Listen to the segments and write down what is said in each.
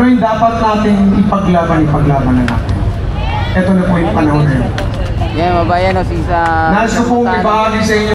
ano yung dapat nating ipaglaban na natin. Ito na po yung panahon na yun. Yeah, mabayan o sa... Nais ko pong ibahagi sa inyo.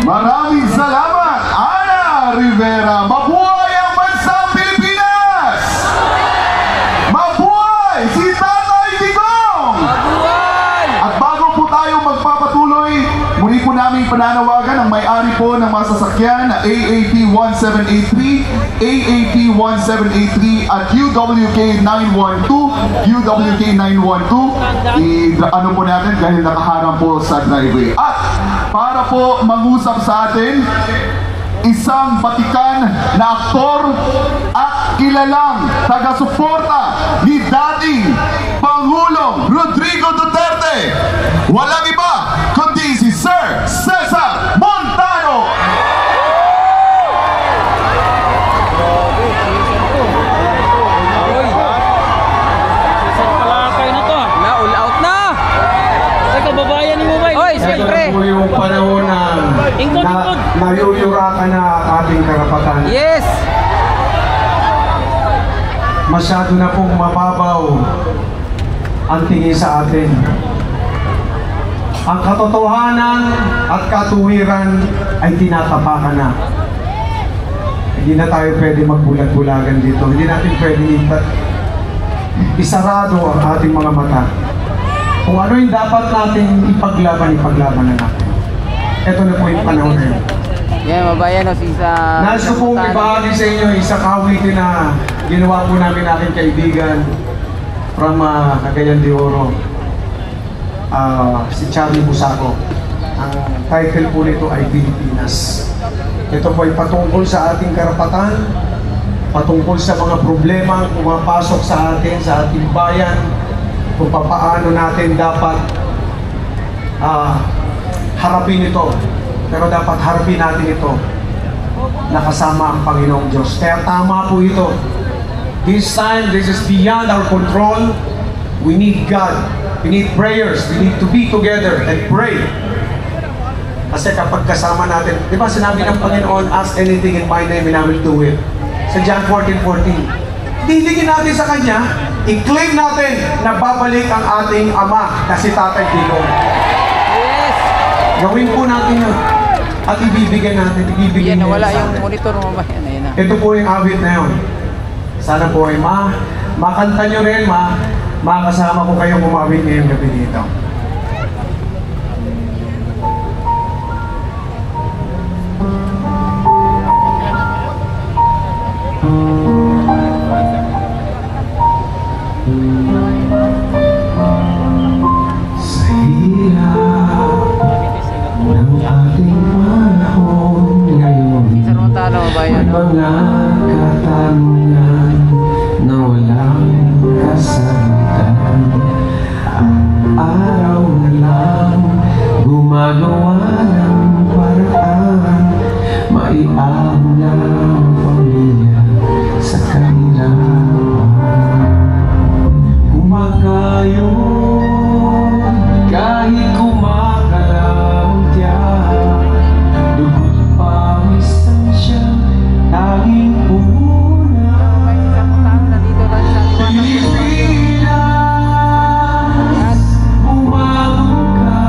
Maraming salamat, Ana Rivera. Mabuhay ang bansang Pilipinas! Mabuhay si Tatay Digong! Mabuhay! At bago po tayo magpapatuloy, muli po namin pananawagan ang may-ari po ng mga sasakyan na AAP 1783, AAP 1783 at UWK 912, UWK 912. Ano po natin dahil nakaharang po sa driveway. At para po mangusap sa atin, isang batikan na aktor at kilalang taga-suporta ni dating Pangulong Rodrigo Duterte. Walang iba kundi si Sir Cesar Montano. Yung panahon na nayuyurakan na ating karapatan. Yes! Masyado na pong mababaw ang tingin sa atin. Ang katotohanan at katuwiran ay tinatapakan na. Hindi na tayo pwede magbulag-bulagan dito. Hindi natin pwede isarado ang ating mga mata. Kung ano yung dapat nating ipaglaban na natin. ito na po yung panahon na yun. Yeah, mabayan o sisa. Nais ko pong ibahagi sa inyo isang awitin na ginawa po namin aking kaibigan from Cagayan de Oro, si Charlie Busaco. Ang title po nito ay Pilipinas. Ito po ay patungkol sa ating karapatan, patungkol sa mga problema ang pumapasok sa atin, sa ating bayan, kung paano natin dapat harapin ito. Pero dapat harapin natin ito nakasama ang Panginoong Diyos. Kaya tama po ito. This time, this is beyond our control. We need God. We need prayers. We need to be together and pray. Kasi kapag kasama natin, di ba sinabi ng Panginoon, ask anything in my name and I will do it. Sa John 14:14. Diligin natin sa Kanya, i-claim natin na babalik ang ating Ama na si Tatay Digong. Yes! Gawin po natin yun. At ibibigay natin, ibibigay Yan, nawala natin sa yung atin. monitor mo ba? Ayun na. Ito po yung awit na yun. Sana po ay makanta nyo rin, makasama ko kayo kumawit ngayong gabi dito. Sa hirap ng ating panahon ngayon, Sisa Rontano, mabayan o. mga katanungan na walang kasagutan. Araw na lang gumagawa ng paraan, maiahon ng pamilya sa kahirapan. Kumakayon kahit kumakalaw tiyan, dugo't pawis ang siyang tanging puhunan. May Sisa Rontano na dito lang sa liwanag. Pilipinas, umabot ka,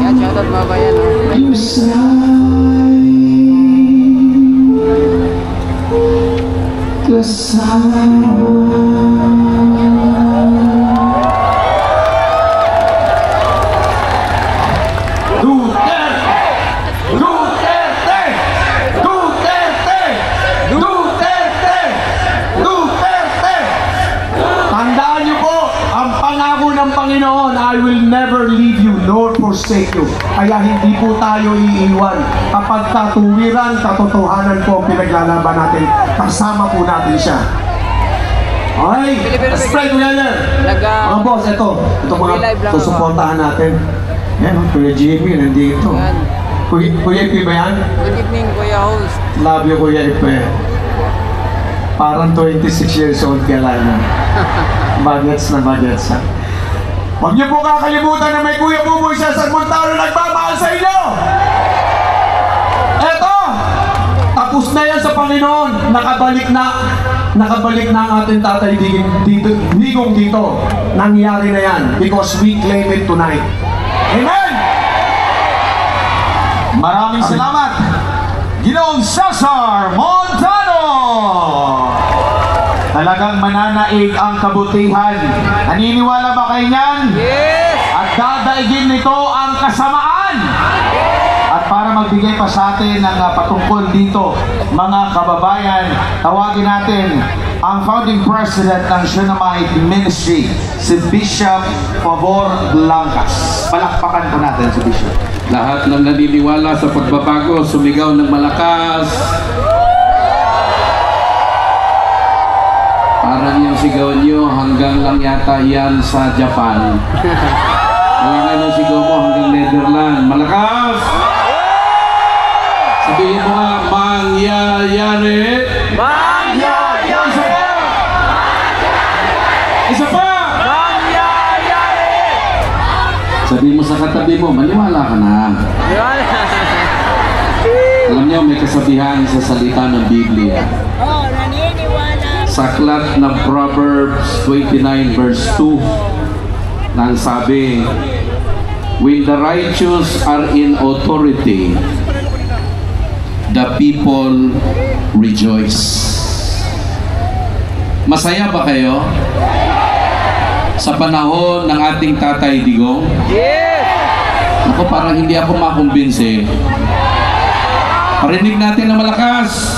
Yan, shoutout mga bayan. Duterte! Duterte! Duterte! Duterte! Duterte! Tandaan niyo po, ang pangako ng Panginoon, I will never leave you nor forsake you. Kaya hindi po tayo iiwan. Kapag katuwiran, katotohanan po ang pinaglalaban natin, kasama po natin siya. Okay, let's pray together. Mga boss, ito mga susuportahan natin. Yan, Kuya Jimmy, nandito. Yan. Kuya Ipe ba yan? Good evening, Kuya Host. Love you, Kuya Ipe. Parang 26 years old ka lang na. Bagets na bagets, ha? Huwag niyo po kakalimutan na may Kuya Buboy siya sa Montano nagmamahal sa inyo! Eto! Tapos na yan sa Panginoon. Nakabalik na ang ating tatay Digong dito. Nangyari na yan because we claim it tonight. Amen! Maraming salamat, Ginoong Cesar Montano! Talagang mananaig ang kabutihan. Naniniwala ba kayo niyan? Yes! At dadaigin nito ang kasamaan. At para magbigay pa sa atin ng patungkol dito, mga kababayan, tawagin natin ang founding president ng Shunammite Ministry, si Bishop Favor Blancas. Palakpakan po natin si Bishop. Lahat ng naniniwala sa pagbabago, sumigaw ng malakas. Parang yung sigaw nyo, hanggang lang yata yan sa Japan. Hanggang yung sigaw mo, hanggang Netherlands. Malakas! Sabihin mo nga, mangyayari. Mangyayari! Isa pa! Mangyayari! Sabihin mo sa katabi mo, maniwala ka na. Yan. Alam niyo, may kasabihan sa salita ng Biblia. Oh, naniniwala. Sa aklat ng Proverbs 29 verse 2 nang sabi, when the righteous are in authority, the people rejoice. Masaya ba kayo sa panahon ng ating Tatay Digong? Yes! Ako parang hindi ako makumbinse. Parinig natin na malakas.